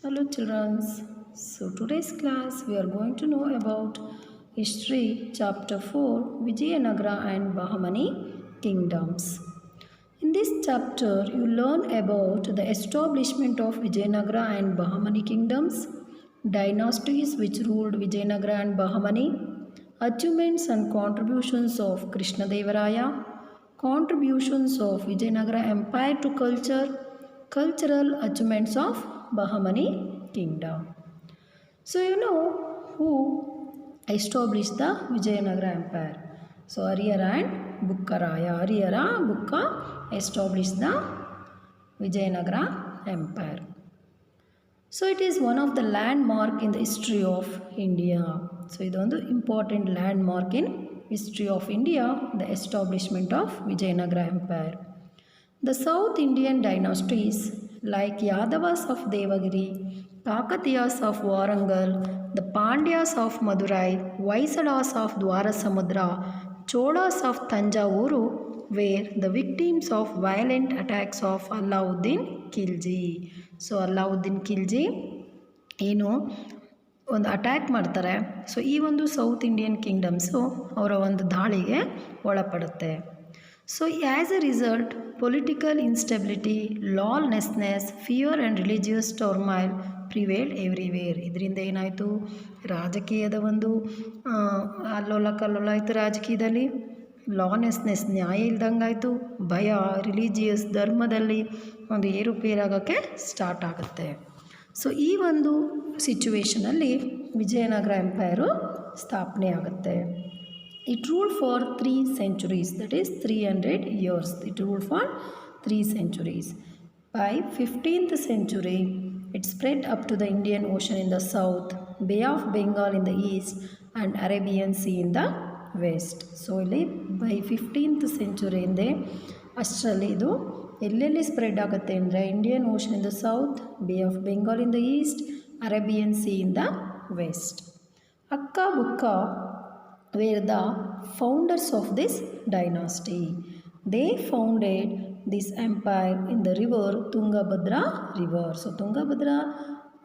Hello children. So today's class we are going to know about history chapter 4 Vijayanagar and Bahamani kingdoms. In this chapter you learn about the establishment of Vijayanagar and Bahamani kingdoms, dynasties which ruled Vijayanagar and Bahamani, achievements and contributions of Krishnadevaraya, contributions of Vijayanagar Empire to culture, cultural achievements of Bahamani kingdom. So you know who established the Vijayanagar Empire. So Harihara and Bukkaraya. Harihara, Bukka established the Vijayanagar Empire. So it is one of the landmark in the history of India. So ಇದೊಂದು important landmark in history of India, the establishment of Vijayanagar Empire. The South Indian dynasties like Yadavas of Devagiri, Kakatiyas of Warangal, the Pandyas of Madurai, Vaisalas of Dwarasamudra, Cholas of Tanjavuru were the victims of violent attacks of Alauddin Khilji. So Alauddin Khilji ಏನು ಒಂದು attack ಮಾಡ್ತಾರೆ. So ಈ ಒಂದು south Indian ಕಿಂಗ್ಡಮ್ಸು ಅವರ ಒಂದು ದಾಳಿಗೆ ಒಳಪಡುತ್ತೆ. So as a result political instability, lawlessness, fear and religious turmoil prevailed everywhere. ಇದರಿಂದ ಏನಾಯಿತು, ರಾಜಕೀಯದ ಒಂದು ಅಲ್ಲೋಲ ಕಲ್ಲೋಲ ಆಯಿತು, ರಾಜಕೀಯದಲ್ಲಿ ಲಾನೆಸ್ನೆಸ್ ನ್ಯಾಯ ಇಲ್ದಂಗಾಯಿತು, ಭಯ ರಿಲಿಜಿಯಸ್ ಧರ್ಮದಲ್ಲಿ ಒಂದು ಏರುಪೇರಾಗೋಕ್ಕೆ ಸ್ಟಾರ್ಟ್ ಆಗುತ್ತೆ. ಸೊ ಈ ಒಂದು ಸಿಚುವೇಷನಲ್ಲಿ ವಿಜಯನಗರ ಎಂಪೈರು ಸ್ಥಾಪನೆ ಆಗುತ್ತೆ. It ruled for 3 centuries, that is 300 years. It ruled for 3 centuries. By 15th century, it spread up to the Indian Ocean in the south, Bay of Bengal in the east, and Arabian Sea in the west. So, by 15th century ಇಂದೆ ಅಷ್ಟರಲ್ಲಿ ಇದು ಎಲ್ಲೆಲ್ಲಿ spread ಆಗುತ್ತೆ ಅಂದರೆ Indian Ocean in the south, bay of Bengal in the east, Arabian sea in the west. Hakka Bukka were the founders of this dynasty. They founded this empire in the river Tungabhadra river. So Tungabhadra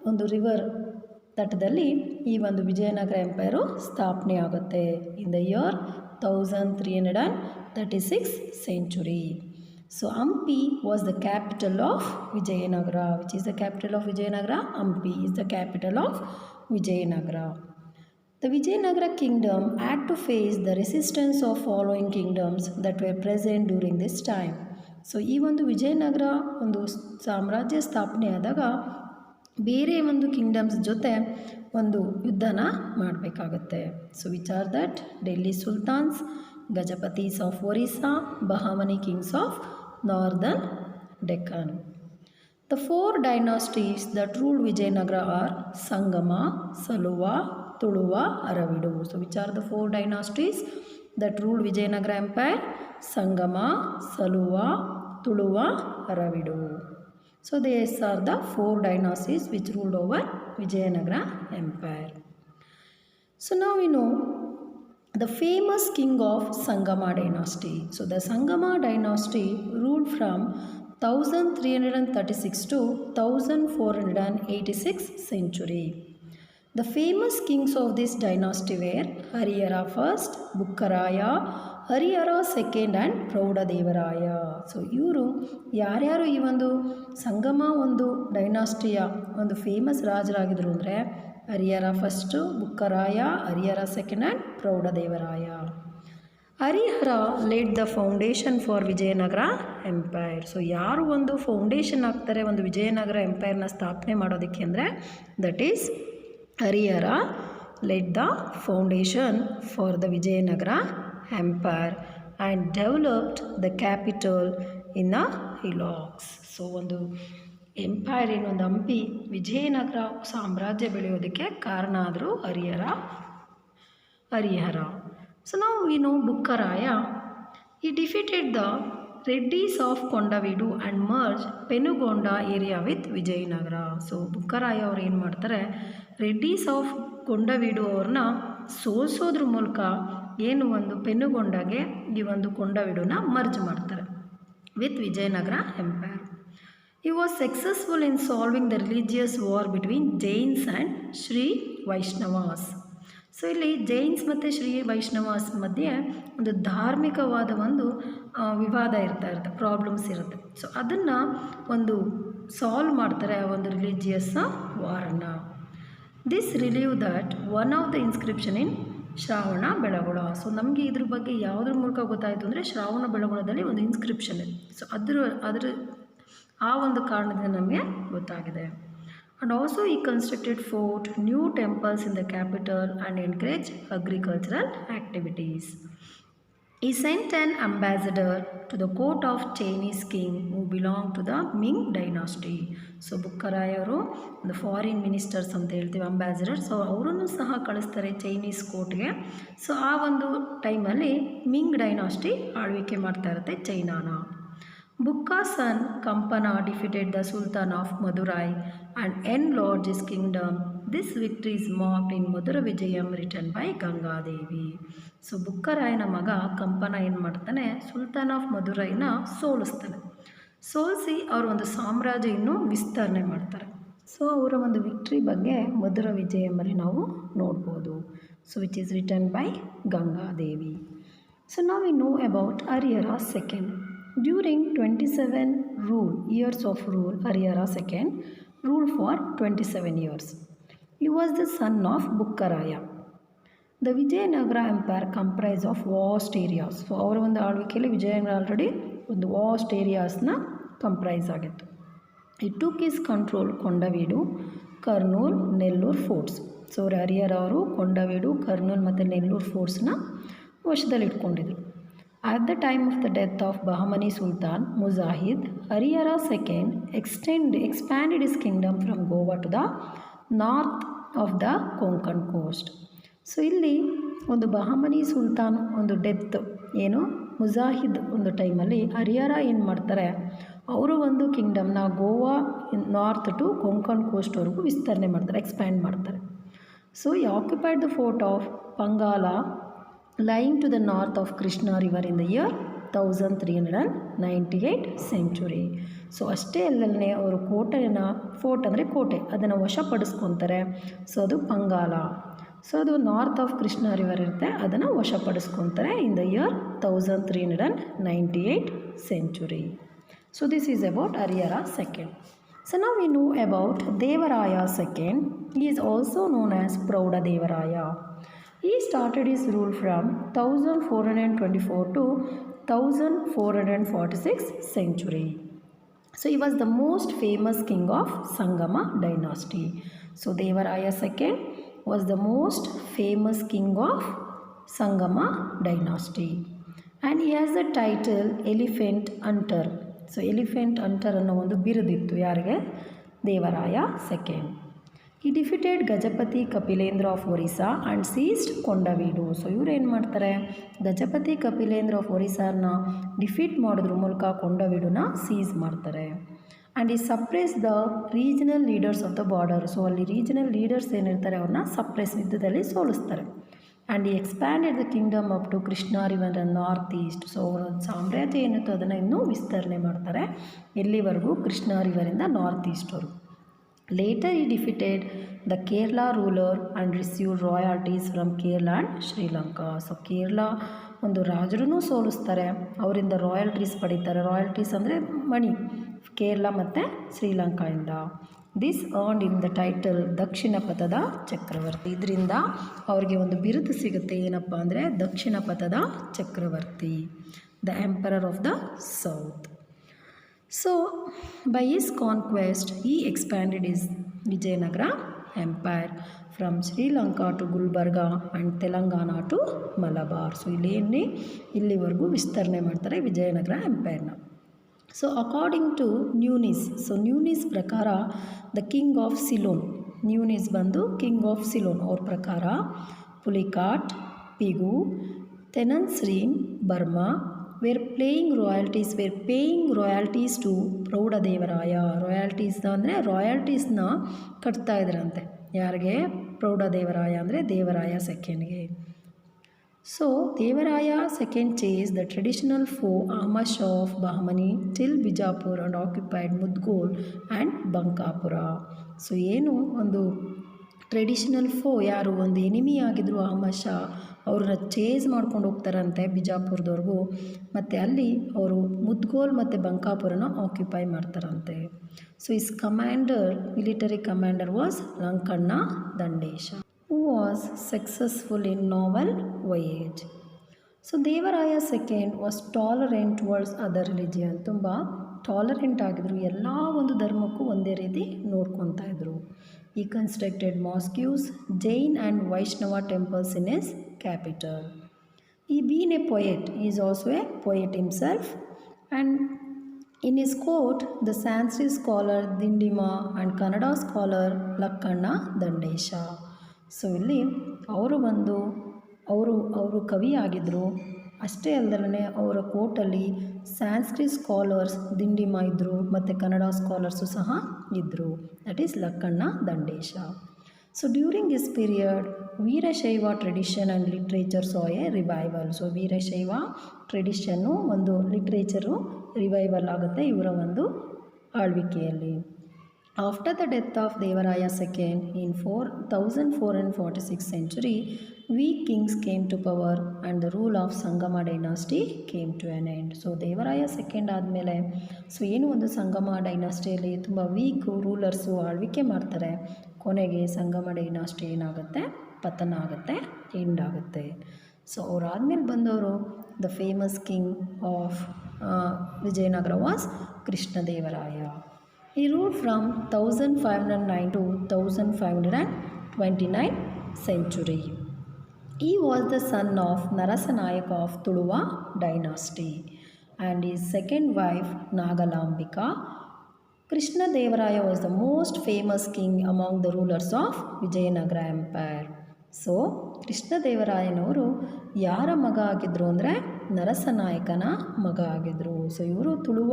ಒಂದು river ತಟದಲ್ಲಿ ಈ ಒಂದು Vijayanagara empire ಸ್ಥಾಪನೆ ಆಗುತ್ತೆ ಇನ್ the year 1336 century. So Hampi was the capital of Vijayanagar. Which is the capital of Vijayanagar? Hampi is the capital of Vijayanagar. The Vijayanagar kingdom had to face the resistance of following kingdoms that were present during this time. So ಈ ಒಂದು ವಿಜಯನಗರ ಒಂದು ಸಾಮ್ರಾಜ್ಯ ಸ್ಥಾಪನೆ ಆದಾಗ ಬೇರೆ ಒಂದು kingdoms ಜೊತೆ ಒಂದು ಯುದ್ಧನ ಮಾಡಬೇಕಾಗತ್ತೆ. So which are that Delhi sultans, Gajapatis of Orissa, Bahmani kings of northern Deccan. The 4 dynasties that ruled Vijayanagar are Sangama, Saluva, Tuluva, Aravidu. So which are the 4 dynasties that ruled Vijayanagar Empire? Sangama, Saluva, Tuluva, Aravidu. So these are the 4 dynasties which ruled over Vijayanagar Empire. So now we know the famous king of Sangama dynasty. So the Sangama dynasty ruled from 1336 to 1486 century. The famous kings of this dynasty were Harihara first, Bukkaraya, Harihara second and Praudadevaraya. So ಇವರು ಯಾರ್ಯಾರು ಈ ಒಂದು ಸಂಗಮ ಒಂದು ಡೈನಾಸ್ಟಿಯ ಒಂದು famous ರಾಜರಾಗಿದ್ರು ಅಂದರೆ Harihara first, Bukkaraya, Harihara second and Praudhadevaraya. Harihara laid the foundation for Vijayanagara empire. So ಯಾರು ಒಂದು ಫೌಂಡೇಶನ್ ಆಗ್ತಾರೆ ಒಂದು ವಿಜಯನಗರ ಎಂಪೈರ್ನ ಸ್ಥಾಪನೆ ಮಾಡೋದಕ್ಕೆ ಅಂದರೆ that is Harihara laid the foundation for the Vijayanagara empire and developed the capital in a hillocks. So ಒಂದು ಎಂಪೈರ್ ಏನೊಂದು ಹಂಪಿ ವಿಜಯನಗರ ಸಾಮ್ರಾಜ್ಯ ಬೆಳೆಯೋದಕ್ಕೆ ಕಾರಣ ಆದರೂ Harihara. So now we know Bukkaraya. He defeated the Reddis of Kondavidu and merged Penugonda area with Vijayanagar. So Bukkaraya ಅವರು ಏನು ಮಾಡ್ತಾರೆ, Reddy's of ಕೊಂಡವಿಡು ಅವ್ರನ್ನ ಸೋಲಿಸೋದ್ರ ಮೂಲಕ ಏನು ಒಂದು ಪೆನುಗೊಂಡಾಗೆ ಈ ಒಂದು ಕೊಂಡವಿಡುನ ಮರ್ಜ್ ಮಾಡ್ತಾರೆ with Vijayanagara empire. He was successful in solving the religious war between Jains and Sri Vaishnavas. So ಇಲ್ಲಿ ಜೈನ್ಸ್ ಮತ್ತು ಶ್ರೀ ವೈಷ್ಣವಾಸ್ ಮಧ್ಯೆ ಒಂದು ಧಾರ್ಮಿಕವಾದ ಒಂದು ವಿವಾದ ಇರುತ್ತೆ, ಪ್ರಾಬ್ಲಮ್ಸ್ ಇರುತ್ತೆ. ಸೊ ಅದನ್ನು ಒಂದು ಸಾಲ್ವ್ ಮಾಡ್ತಾರೆ ಆ ಒಂದು ರಿಲಿಜಿಯಸ್ ವಾರನ್ನು. This relieve that one of the inscription in Shravana Belagola. So ನಮಗೆ ಇದ್ರ ಬಗ್ಗೆ ಯಾವುದ್ರ ಮೂಲಕ ಗೊತ್ತಾಯಿತು ಅಂದರೆ ಶ್ರಾವಣ ಬೆಳಗೊಳದಲ್ಲಿ ಒಂದು ಇನ್ಸ್ಕ್ರಿಪ್ಷನ್ ಇದೆ. ಸೊ ಅದರ ಆ ಒಂದು ಕಾರಣದಿಂದ ನಮಗೆ ಗೊತ್ತಾಗಿದೆ. And also he constructed fort, new temples in the capital and encouraged agricultural activities. He sent an ambassador to the court of Chinese king who belonged to the Ming dynasty. So ಬುಕ್ಕರಾಯರು ಒಂದು foreign ministers ಅಂತ ಹೇಳ್ತೀವಿ, ambassador. So ಅವರನ್ನು ಸಹ ಕಳಿಸ್ತಾರೆ Chinese ಕೋರ್ಟ್ಗೆ. So ಆ ಒಂದು ಟೈಮಲ್ಲಿ ಮಿಂಗ್ ಡೈನಾಸ್ಟಿ ಆಳ್ವಿಕೆ ಮಾಡ್ತಾ ಇರುತ್ತೆ ಚೈನಾನ. Bukka's son Kampana defeated the Sultan of Madurai and enlarged his kingdom. This victory is marked in Madura Vijayam written by Ganga Devi. So ಬುಕ್ಕರಾಯನ ಮಗ ಕಂಪನ ಏನು ಮಾಡ್ತಾನೆ, ಸುಲ್ತಾನ್ ಆಫ್ ಮಧುರೈನ ಸೋಲಿಸಿ ಅವರ ಒಂದು ಸಾಮ್ರಾಜ್ಯ ಇನ್ನೂ ವಿಸ್ತರಣೆ ಮಾಡ್ತಾರೆ. ಸೊ ಅವರ ಒಂದು ವಿಕ್ಟ್ರಿ ಬಗ್ಗೆ ಮಧುರ ವಿಜಯಮಲ್ಲಿ ನಾವು ನೋಡ್ಬೋದು. So which is written by Ganga Devi. So ನಾವು we know about Harihara II. During 27 years of rule, Harihara II ruled for 27 years. He was the son of Bukkaraya. The Vijayanagar Empire comprised of vast areas. So ಅವರ ಒಂದು ಆಳ್ವಿಕೆಯಲ್ಲಿ Vijayanagara already ಒಂದು vast ಏರಿಯಾಸ್ನ comprise ಆಗಿತ್ತು. He took his control Kondavidu, Kurnool, Nellore forts. So ಅವರು ಹರಿಹರ ಅವರು ಕೊಂಡವೀಡು, ಕರ್ನೂಲ್ ಮತ್ತು ನೆಲ್ಲೂರು ಫೋರ್ಟ್ಸ್ನ ವಶದಲ್ಲಿ ಇಟ್ಕೊಂಡಿದ್ರು. At the time of the death of Bahamani Sultan Muzahid, Harihara II expanded his kingdom from Goa to the north of the Konkan coast. So ಇಲ್ಲಿ ಒಂದು ಬಹಮನಿ ಸುಲ್ತಾನ್ ಒಂದು death ಏನು ಮುಜಾಹಿದ್ ಒಂದು ಟೈಮಲ್ಲಿ ಹರಿಹರ ಏನು ಮಾಡ್ತಾರೆ, ಅವರು ಒಂದು ಕಿಂಗ್ಡಮ್ನ ಗೋವಾ ನಾರ್ತ್ ಟು ಕೊಂಕಣ್ ಕೋಸ್ಟ್ವರೆಗೂ ವಿಸ್ತರಣೆ ಮಾಡ್ತಾರೆ, ಎಕ್ಸ್ಪ್ಯಾಂಡ್ ಮಾಡ್ತಾರೆ. So he occupied the fort of Pangala lying to the north of Krishna river in the year 1398 century. So ಅಷ್ಟೇ ಅಲ್ಲೇ ಅವರು ಫೋರ್ಟ್ ಅಂದರೆ ಕೋಟೆ ಅದನ್ನು ವಶಪಡಿಸ್ಕೊತಾರೆ. ಸೊ ಅದು ಪಂಗಾಲ. ಸೊ ಅದು ನಾರ್ತ್ ಆಫ್ ಕೃಷ್ಣ ರಿವರ್ ಇರುತ್ತೆ, ಅದನ್ನು ವಶಪಡಿಸ್ಕೊತಾರೆ in the year 1398 century. So this is about Harihara II. So now we know about Devaraya II. He is also known as Prauda Devaraya. He started his rule from 1424 to 1446 century. So he was the most famous king of Sangama dynasty. So Devaraya II was the most famous king of Sangama dynasty. And he has the title Elephant Hunter. So Elephant Hunter ಅನ್ನೋ ಒಂದು ಬಿರುದಿತ್ತು ಯಾರಿಗೆ, Devaraya II. He defeated Gajapati Kapilendra of Orissa and seized Kondavidu. So ಇವ್ರು ಏನು ಮಾಡ್ತಾರೆ, Gajapati Kapilendra of ಒರಿಸ್ಸಾನ defeat ಮಾಡೋದ್ರ ಮೂಲಕ ಕೊಂಡವೀಡುನ ಸೀಸ್ ಮಾಡ್ತಾರೆ. And he suppress the regional leaders of the border. So ಅಲ್ಲಿ ರೀಜನಲ್ ಲೀಡರ್ಸ್ ಏನಿರ್ತಾರೆ ಅವ್ರನ್ನ ಸಪ್ರೆಸ್ ಯುದ್ಧದಲ್ಲಿ ಸೋಲಿಸ್ತಾರೆ. And he expanded the kingdom up to Krishna river north east. So ಅವರ ಸಾಮ್ರಾಜ್ಯ ಏನಿತ್ತು ಅದನ್ನು ಇನ್ನೂ ವಿಸ್ತರಣೆ ಮಾಡ್ತಾರೆ, ಎಲ್ಲಿವರೆಗೂ ಕೃಷ್ಣ ರಿವರಿಂದ north ಈಸ್ಟ್ವರೆಗೂ. Later he defeated the Kerala ruler and received royalties from Kerala and Sri Lanka. So Kerala ಒಂದು ರಾಜರನ್ನು ಸೋಲಿಸ್ತಾರೆ, ಅವರಿಂದ ರಾಯಲ್ಟೀಸ್ ಪಡೀತಾರೆ. ರಾಯಲ್ಟೀಸ್ ಅಂದರೆ ಮಣಿ, ಕೇರಳ ಮತ್ತು ಶ್ರೀಲಂಕಾಯಿಂದ. This earned in the title ದಕ್ಷಿಣ ಪಥದ ಚಕ್ರವರ್ತಿ. ಇದರಿಂದ ಅವರಿಗೆ ಒಂದು ಬಿರುದು ಸಿಗುತ್ತೆ, ಏನಪ್ಪ ಅಂದರೆ ದಕ್ಷಿಣ ಪಥದ ಚಕ್ರವರ್ತಿ, the emperor of the south. So by his conquest he expanded his Vijayanagar empire from Sri Lanka to Gulbarga and Telangana to Malabar. So ಇಲ್ಲಿವರೆಗೂ ವಿಸ್ತರಣೆ ಮಾಡ್ತಾರೆ ವಿಜಯನಗರ ಎಂಪೈರ್ನ. So according to Nuniz, so Nuniz ಪ್ರಕಾರ the king of Ceylon, Nuniz ಬಂದು king of Ceylon ಅವ್ರ ಪ್ರಕಾರ Pulicat, Pegu, Tenasserim, Burma paying royalties to ಪ್ರೌಢ Devaraya. Royalties ಅಂದರೆ ರಾಯಲ್ಟೀಸ್ನ ಕಟ್ತಾ ಇದ್ರಂತೆ ಯಾರಿಗೆ, ಪ್ರೌಢ ದೇವರಾಯ ಅಂದರೆ Devaraya II. So Devaraya second chased the traditional foe Ahmad Shah of Bahamani till Bijapur and occupied Mudgol and Bankapura. So ಏನು ಒಂದು ಟ್ರೆಡಿಷನಲ್ ಫೋ ಯಾರು ಒಂದು ಎನಿಮಿ ಆಗಿದ್ರು ಅಹಮದ್ ಶಾ ಅವ್ರನ್ನ ಚೇಸ್ ಮಾಡ್ಕೊಂಡು ಹೋಗ್ತಾರಂತೆ ಬಿಜಾಪುರದವ್ರಿಗೂ ಮತ್ತು ಅಲ್ಲಿ ಅವರು ಮುದ್ಗೋಲ್ ಮತ್ತು ಬಂಕಾಪುರನ ಆಕ್ಯುಪೈ ಮಾಡ್ತಾರಂತೆ. So is commander military commander was Lankanna Dandesha who was successful in naval voyage. So Devaraya second was tolerant towards other religion. ತುಂಬ ಟಾಲರೆಂಟ್ ಆಗಿದ್ರು, ಎಲ್ಲ ಒಂದು ಧರ್ಮಕ್ಕೂ ಒಂದೇ ರೀತಿ ನೋಡ್ಕೊತಾ ಇದ್ರು. He constructed mosques, Jain and Vaishnava temples in his capital. He been a poet is also a poet himself and in his court, the Sanskrit scholar Dindima and Kannada scholar Lakkanna Dandesha. So ಇಲ್ಲಿ ಅವರು ಕವಿ ಆಗಿದ್ದರು. ಅಷ್ಟೇ ಅಲ್ಲದೇ ಅವರ ಕೋರ್ಟಲ್ಲಿ ಸ್ಯಾನ್ಸ್ಕ್ರಿಟ್ ಸ್ಕಾಲರ್ಸ್ ದಿಂಡಿಮ ಇದ್ದರು ಮತ್ತು ಕನ್ನಡ ಸ್ಕಾಲರ್ಸು ಸಹ ಇದ್ದರು. That is Lakkanna Dandesha. So during this period Veerashaiva tradition and literature saw A revival. So Veerashaiva tradition ಒಂದು ಲಿಟ್ರೇಚರು ರಿವೈವಲ್ ಆಗುತ್ತೆ ಇವರ ಒಂದು ಆಳ್ವಿಕೆಯಲ್ಲಿ. After the death of Devaraya second in 1446 century, weak kings came to power and the rule of Sangama dynasty came to an end. So Devaraya second ಆದಮೇಲೆ so ಏನು ಒಂದು ಸಂಗಮ ಡೈನಾಸ್ಟಿಯಲ್ಲಿ ತುಂಬ week ರೂಲರ್ಸು ಆಳ್ವಿಕೆ ಮಾಡ್ತಾರೆ. ಕೊನೆಗೆ ಸಂಗಮ ಡೈನಾಸ್ಟಿ ಏನಾಗುತ್ತೆ, ಪತನ ಆಗುತ್ತೆ, ಎಂಡ್ ಆಗುತ್ತೆ. ಸೊ ಅವರಾದ್ಮೇಲೆ ಬಂದವರು the famous king of Vijayanagara was Krishnadevaraya. He ruled from 1509 to 1529 century. He was the son of Narasanayaka of Tuluva dynasty and his second wife Nagalambika. Krishna Devaraya was the most famous king among the rulers of Vijayanagar empire. So ಕೃಷ್ಣದೇವರಾಯನವರು ಯಾರ ಮಗ ಆಗಿದ್ದರು ಅಂದರೆ ನರಸನಾಯಕನ ಮಗ ಆಗಿದ್ದರು. So ಇವರು ತುಳುವ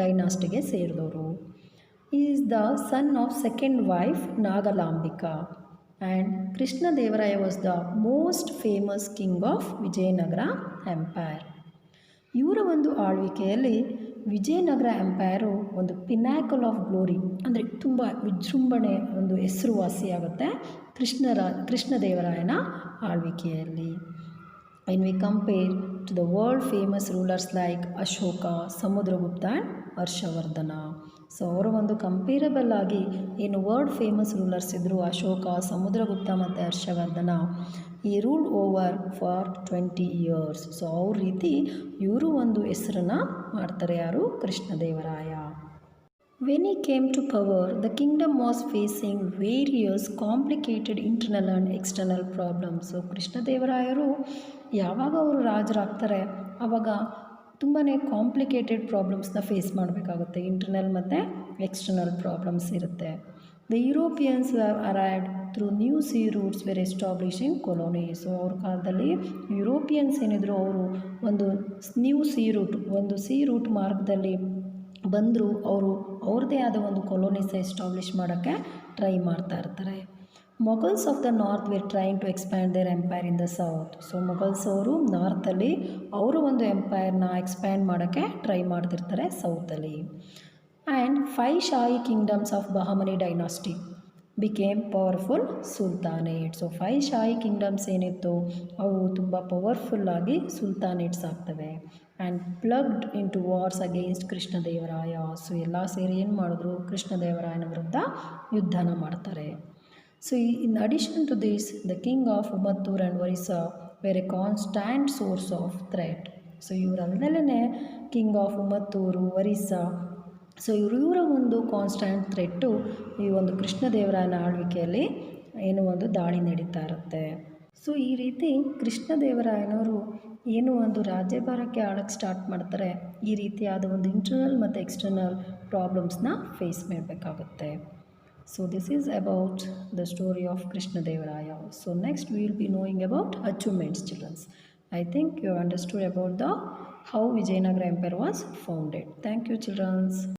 ಡೈನಾಸ್ಟಿಗೆ ಸೇರಿದವರು. He is the son of second wife Nagalambika and Krishna Devaraya was the most famous king of Vijayanagar empire. ಇವರ ಒಂದು ಆಳ್ವಿಕೆಯಲ್ಲಿ ವಿಜಯನಗರ ಎಂಪೈರು ಒಂದು ಪಿನಾಕಲ್ ಆಫ್ ಗ್ಲೋರಿ ಅಂದರೆ ತುಂಬ ವಿಜೃಂಭಣೆ ಒಂದು ಹೆಸರುವಾಸಿಯಾಗುತ್ತೆ ಕೃಷ್ಣದೇವರಾಯನ ಆಳ್ವಿಕೆಯಲ್ಲಿ. When we compare to the world famous rulers like Ashoka, Samudragupta and Harshavardhana. So ಅವರ ಒಂದು ಕಂಪೇರಬಲ್ ಆಗಿ ಏನು ವರ್ಲ್ಡ್ ಫೇಮಸ್ ರೂಲರ್ಸ್ ಇದ್ದರು ಅಶೋಕ, ಸಮುದ್ರಗುಪ್ತ ಮತ್ತು ಹರ್ಷವರ್ಧನ, ಈ ruled over for 20 years. So ಅವ್ರ ರೀತಿ ಇವರು ಒಂದು ಹೆಸರನ್ನು ಮಾಡ್ತಾರೆ, ಯಾರು, Krishnadevaraya. When he came to power, the kingdom was facing various complicated internal and external problems. So ಕೃಷ್ಣದೇವರಾಯರು ಯಾವಾಗ ಅವರು ರಾಜರಾಗ್ತಾರೆ ಆವಾಗ ತುಂಬಾ ಕಾಂಪ್ಲಿಕೇಟೆಡ್ ಪ್ರಾಬ್ಲಮ್ಸ್ನ ಫೇಸ್ ಮಾಡಬೇಕಾಗುತ್ತೆ. ಇಂಟರ್ನಲ್ ಮತ್ತು ಎಕ್ಸ್ಟರ್ನಲ್ ಪ್ರಾಬ್ಲಮ್ಸ್ ಇರುತ್ತೆ. The Europeans have arrived through new sea routes were establishing colony. So ಅವ್ರ ಕಾಲದಲ್ಲಿ ಯುರೋಪಿಯನ್ಸ್ ಏನಿದ್ರು ಅವರು ಒಂದು ನ್ಯೂ ಸಿ ರೂಟ್ ಮಾರ್ಗದಲ್ಲಿ ಬಂದರು. ಅವ್ರದ್ದೇ ಆದ ಒಂದು ಕೊಲೋನೀಸ್ ಎಸ್ಟಾಬ್ಲಿಷ್ ಮಾಡೋಕ್ಕೆ ಟ್ರೈ ಮಾಡ್ತಾ ಇರ್ತಾರೆ. Mughals of the north were trying to expand their empire in the south. So Mughals ಅವರು ನಾರ್ತಲ್ಲಿ ಅವರು ಒಂದು ಎಂಪೈರ್ನ ಎಕ್ಸ್ಪ್ಯಾಂಡ್ ಮಾಡೋಕ್ಕೆ ಟ್ರೈ ಮಾಡ್ತಿರ್ತಾರೆ ಸೌತಲ್ಲಿ. And 5 Shahi kingdoms of Bahmani dynasty became powerful sultanate. So 5 Shahi kingdoms ಏನಿತ್ತು ಅವು ತುಂಬ ಪವರ್ಫುಲ್ಲಾಗಿ ಸುಲ್ತಾನೇಟ್ಸ್ ಆಗ್ತವೆ. And plugged into wars against Krishnadevaraya. So ಎಲ್ಲ ಸೇರಿ ಏನು ಮಾಡಿದ್ರು, ಕೃಷ್ಣದೇವರಾಯನ ವಿರುದ್ಧ ಯುದ್ಧನ ಮಾಡ್ತಾರೆ. So in addition to this, the king of Umattur and Orissa were a constant source of threat. So ಇವರಲ್ಲದೇ king of Ummattur, Orissa, so ಇವರ ಒಂದು ಕಾನ್ಸ್ಟ್ಯಾಂಟ್ ಥ್ರೆಟ್ಟು ಈ ಒಂದು ಕೃಷ್ಣದೇವರಾಯನ ಆಳ್ವಿಕೆಯಲ್ಲಿ ಏನೋ ಒಂದು ದಾಳಿ ನಡೀತಾ ಇರುತ್ತೆ. ಸೊ ಈ ರೀತಿ ಕೃಷ್ಣದೇವರಾಯನವರು ಏನು ಒಂದು ರಾಜ್ಯಭಾರಕ್ಕೆ ಆಳಕ್ಕೆ ಸ್ಟಾರ್ಟ್ ಮಾಡ್ತಾರೆ, ಈ ರೀತಿಯಾದ ಒಂದು ಇಂಟರ್ನಲ್ ಮತ್ತು ಎಕ್ಸ್ಟರ್ನಲ್ ಪ್ರಾಬ್ಲಮ್ಸ್ನ ಫೇಸ್ ಮಾಡಬೇಕಾಗುತ್ತೆ. So this is about the story of Krishna Devaraya. So next we will be knowing about achievements, children. I think you have understood about how Vijayanagar Empire was founded. Thank you, children.